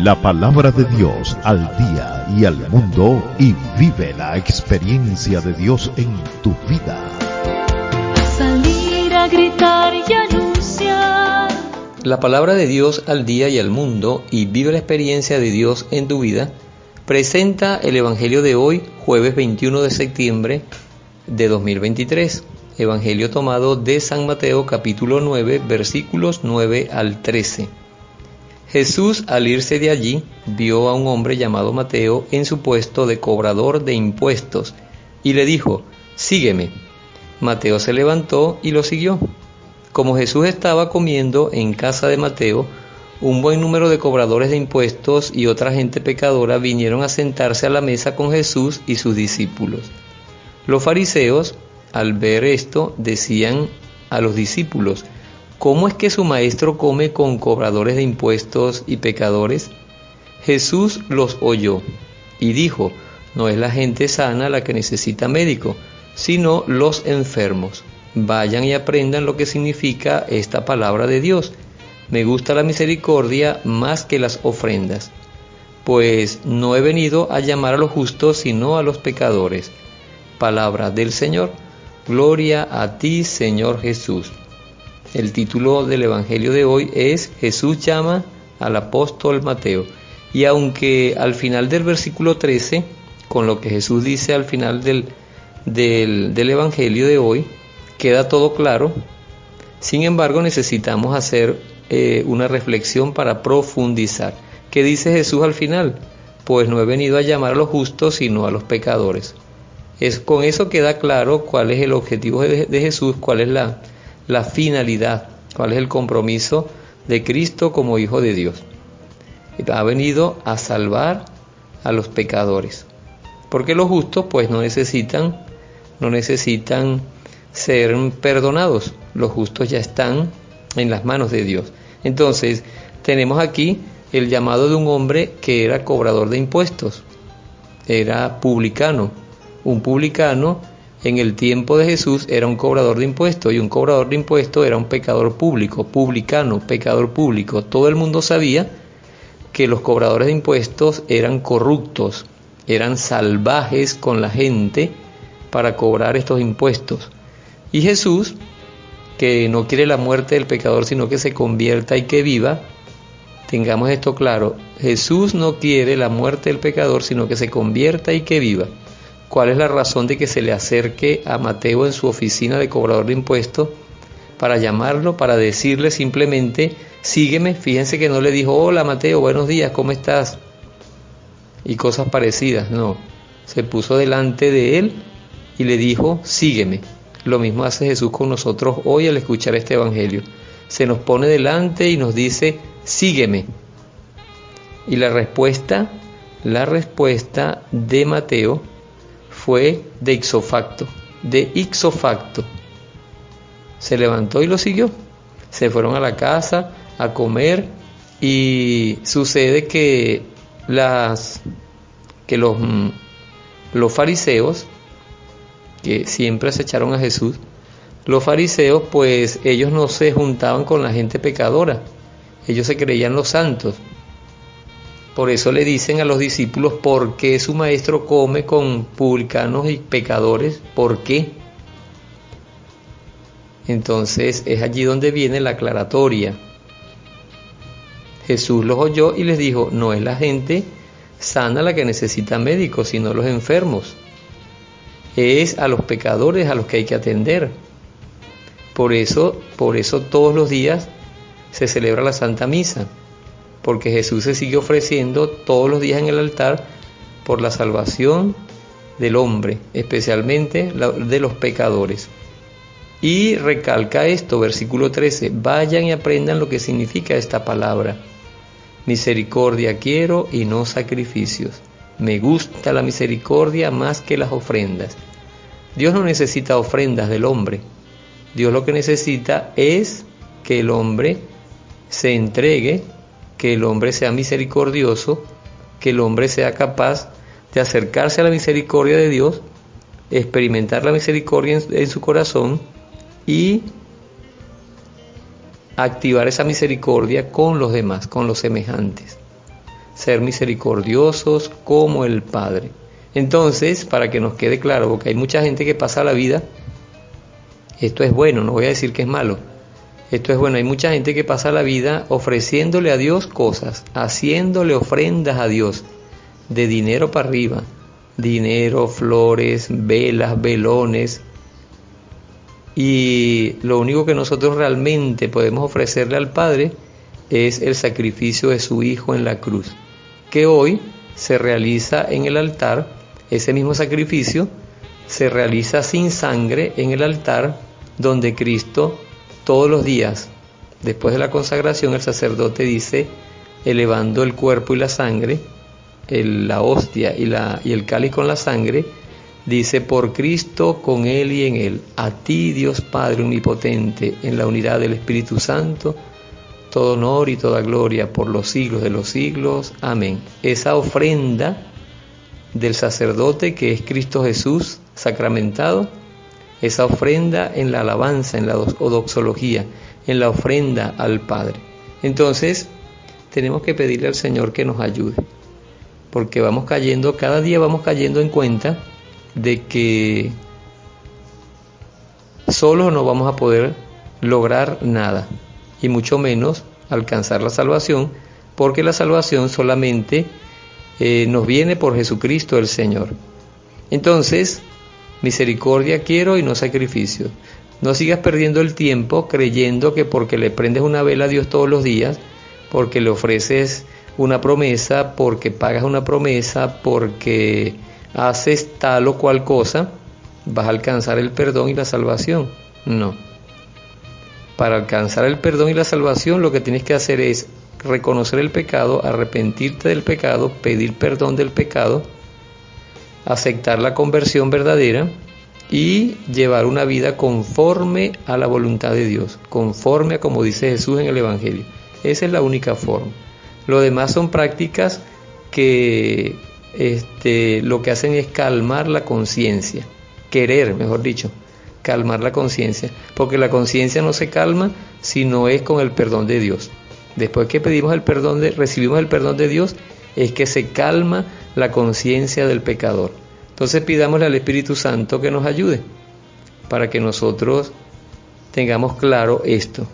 la palabra de Dios al día y al mundo, y vive la experiencia de Dios en tu vida. Salir a gritar y anunciar. La palabra de Dios al día y al mundo, y vive la experiencia de Dios en tu vida, presenta el Evangelio de hoy, jueves 21 de septiembre de 2023. Evangelio tomado de San Mateo, capítulo 9, versículos 9 al 13. Jesús, al irse de allí, vio a un hombre llamado Mateo en su puesto de cobrador de impuestos, y le dijo: «Sígueme». Mateo se levantó y lo siguió. Como Jesús estaba comiendo en casa de Mateo, un buen número de cobradores de impuestos y otra gente pecadora vinieron a sentarse a la mesa con Jesús y sus discípulos. Los fariseos, al ver esto, decían a los discípulos: «¿Cómo es que su maestro come con cobradores de impuestos y pecadores?». Jesús los oyó y dijo: «No es la gente sana la que necesita médico, sino los enfermos. Vayan y aprendan lo que significa esta palabra de Dios. Me gusta la misericordia más que las ofrendas, pues no he venido a llamar a los justos, sino a los pecadores». Palabra del Señor. Gloria a ti, Señor Jesús. El título del Evangelio de hoy es Jesús llama al apóstol Mateo. Y aunque al final del versículo 13, con lo que Jesús dice al final del Evangelio de hoy, queda todo claro, sin embargo necesitamos hacer una reflexión para profundizar. ¿Qué dice Jesús al final? Pues no he venido a llamar a los justos, sino a los pecadores. Con eso queda claro cuál es el objetivo de Jesús, cuál es la finalidad, cuál es el compromiso de Cristo como Hijo de Dios. Ha venido a salvar a los pecadores, porque los justos pues no necesitan ser perdonados. Los justos ya están en las manos de Dios. Entonces tenemos aquí el llamado de un hombre que era cobrador de impuestos, era publicano. Un publicano en el tiempo de Jesús era un cobrador de impuestos, y un cobrador de impuestos era un pecador público, publicano, pecador público. Todo el mundo sabía que los cobradores de impuestos eran corruptos, eran salvajes con la gente para cobrar estos impuestos. Y Jesús, que no quiere la muerte del pecador, sino que se convierta y que viva, tengamos esto claro, Jesús no quiere la muerte del pecador, sino que se convierta y que viva. ¿Cuál es la razón de que se le acerque a Mateo en su oficina de cobrador de impuestos para llamarlo, para decirle simplemente: sígueme? Fíjense que no le dijo: hola Mateo, buenos días, ¿cómo estás? Y cosas parecidas, no. Se puso delante de él y le dijo: sígueme. Lo mismo hace Jesús con nosotros hoy al escuchar este evangelio. Se nos pone delante y nos dice: sígueme. Y la respuesta de Mateo fue de ipso facto. Se levantó y lo siguió. Se fueron a la casa a comer, y sucede que los fariseos, que siempre acecharon a Jesús, los fariseos, pues ellos no se juntaban con la gente pecadora, ellos se creían los santos. Por eso le dicen a los discípulos: ¿por qué su maestro come con publicanos y pecadores? ¿Por qué? Entonces es allí donde viene la aclaratoria. Jesús los oyó y les dijo: no es la gente sana la que necesita médicos, sino los enfermos. Es a los pecadores a los que hay que atender. Por eso todos los días se celebra la Santa Misa, porque Jesús se sigue ofreciendo todos los días en el altar por la salvación del hombre, especialmente de los pecadores. Y recalca esto, versículo 13: vayan y aprendan lo que significa esta palabra. Misericordia quiero y no sacrificios. Me gusta la misericordia más que las ofrendas. Dios no necesita ofrendas del hombre. Dios lo que necesita es que el hombre se entregue, que el hombre sea misericordioso, que el hombre sea capaz de acercarse a la misericordia de Dios, experimentar la misericordia en su corazón y activar esa misericordia con los demás, con los semejantes. ser misericordiosos como el Padre. Entonces, para que nos quede claro, porque hay mucha gente que pasa la vida, esto es bueno, no voy a decir que es malo, esto es bueno, hay mucha gente que pasa la vida ofreciéndole a Dios cosas, haciéndole ofrendas a Dios, de dinero para arriba, dinero, flores, velas, velones, y lo único que nosotros realmente podemos ofrecerle al Padre es el sacrificio de su Hijo en la cruz, que hoy se realiza en el altar. Ese mismo sacrificio se realiza sin sangre en el altar, donde Cristo todos los días, después de la consagración, el sacerdote dice, elevando el cuerpo y la sangre, la hostia y el cáliz con la sangre, dice: por Cristo, con Él y en Él, a ti, Dios Padre omnipotente, en la unidad del Espíritu Santo, todo honor y toda gloria por los siglos de los siglos. Amén. Esa ofrenda del sacerdote, que es Cristo Jesús sacramentado, esa ofrenda en la alabanza, en la doxología, en la ofrenda al Padre. Entonces, tenemos que pedirle al Señor que nos ayude, porque vamos cayendo, cada día vamos cayendo en cuenta de que solos no vamos a poder lograr nada, y mucho menos alcanzar la salvación, porque la salvación solamente nos viene por Jesucristo el Señor. Entonces, misericordia quiero y no sacrificio. No sigas perdiendo el tiempo creyendo que porque le prendes una vela a Dios todos los días, porque le ofreces una promesa, porque pagas una promesa, porque haces tal o cual cosa, vas a alcanzar el perdón y la salvación. No. Para alcanzar el perdón y la salvación, lo que tienes que hacer es reconocer el pecado, arrepentirte del pecado, pedir perdón del pecado, aceptar la conversión verdadera y llevar una vida conforme a la voluntad de Dios, conforme a como dice Jesús en el Evangelio. Esa es la única forma. Lo demás son prácticas que lo que hacen es calmar la conciencia, mejor dicho, calmar la conciencia, porque la conciencia no se calma si no es con el perdón de Dios. Después que recibimos el perdón de Dios, es que se calma la conciencia del pecador. Entonces pidámosle al Espíritu Santo que nos ayude para que nosotros tengamos claro esto,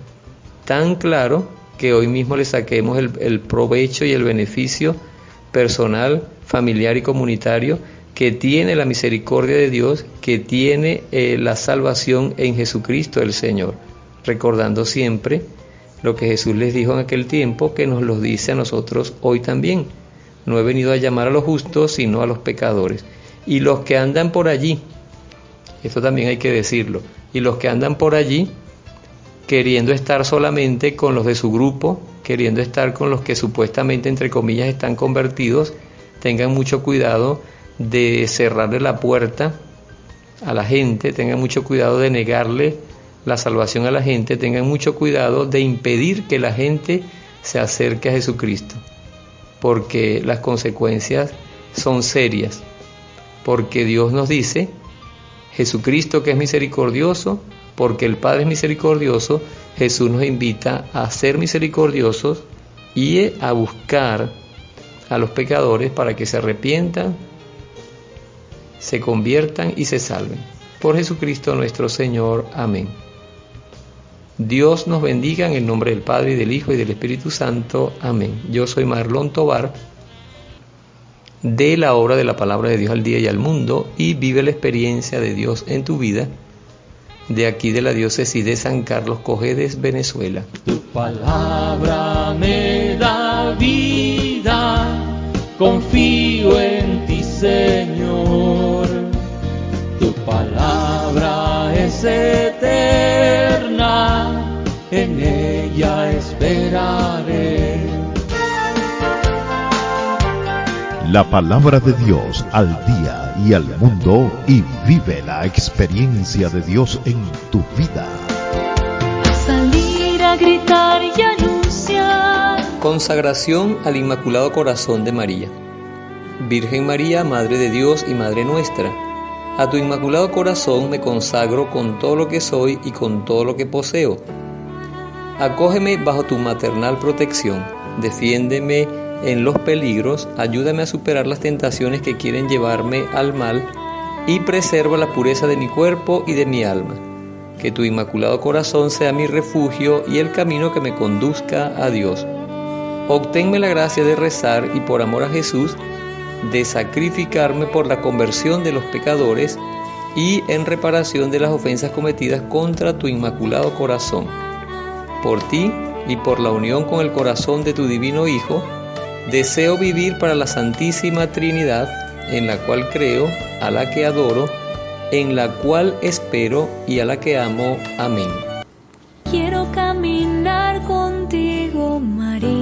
tan claro que hoy mismo le saquemos el provecho y el beneficio personal, familiar y comunitario que tiene la misericordia de Dios, que tiene la salvación en Jesucristo el Señor, recordando siempre lo que Jesús les dijo en aquel tiempo, que nos lo dice a nosotros hoy también: no he venido a llamar a los justos, sino a los pecadores. Y los que andan por allí, esto también hay que decirlo, y los que andan por allí queriendo estar solamente con los de su grupo, queriendo estar con los que supuestamente, entre comillas, están convertidos, tengan mucho cuidado de cerrarle la puerta a la gente, tengan mucho cuidado de negarle la salvación a la gente, tengan mucho cuidado de impedir que la gente se acerque a Jesucristo, porque las consecuencias son serias, porque Dios nos dice, Jesucristo que es misericordioso, porque el Padre es misericordioso, Jesús nos invita a ser misericordiosos y a buscar a los pecadores para que se arrepientan, se conviertan y se salven. Por Jesucristo nuestro Señor. Amén. Dios nos bendiga en el nombre del Padre, y del Hijo, y del Espíritu Santo. Amén. Yo soy Marlon Tobar, de la obra de la Palabra de Dios al día y al mundo, y vive la experiencia de Dios en tu vida, de aquí de la diócesis de San Carlos Cojedes, Venezuela. Tu palabra me da vida, confío en ti, Señor. Tu palabra es eterna, en ella esperaré. La palabra de Dios al día y al mundo, y vive la experiencia de Dios en tu vida. Salir a gritar y anunciar. Consagración al Inmaculado Corazón de María. Virgen María, Madre de Dios y Madre nuestra, a tu Inmaculado Corazón me consagro con todo lo que soy y con todo lo que poseo. Acógeme bajo tu maternal protección, defiéndeme en los peligros, ayúdame a superar las tentaciones que quieren llevarme al mal y preserva la pureza de mi cuerpo y de mi alma. Que tu Inmaculado Corazón sea mi refugio y el camino que me conduzca a Dios. Obténme la gracia de rezar y por amor a Jesús, de sacrificarme por la conversión de los pecadores y en reparación de las ofensas cometidas contra tu Inmaculado Corazón. Por ti y por la unión con el corazón de tu Divino Hijo, deseo vivir para la Santísima Trinidad, en la cual creo, a la que adoro, en la cual espero y a la que amo. Amén. Quiero caminar contigo, María.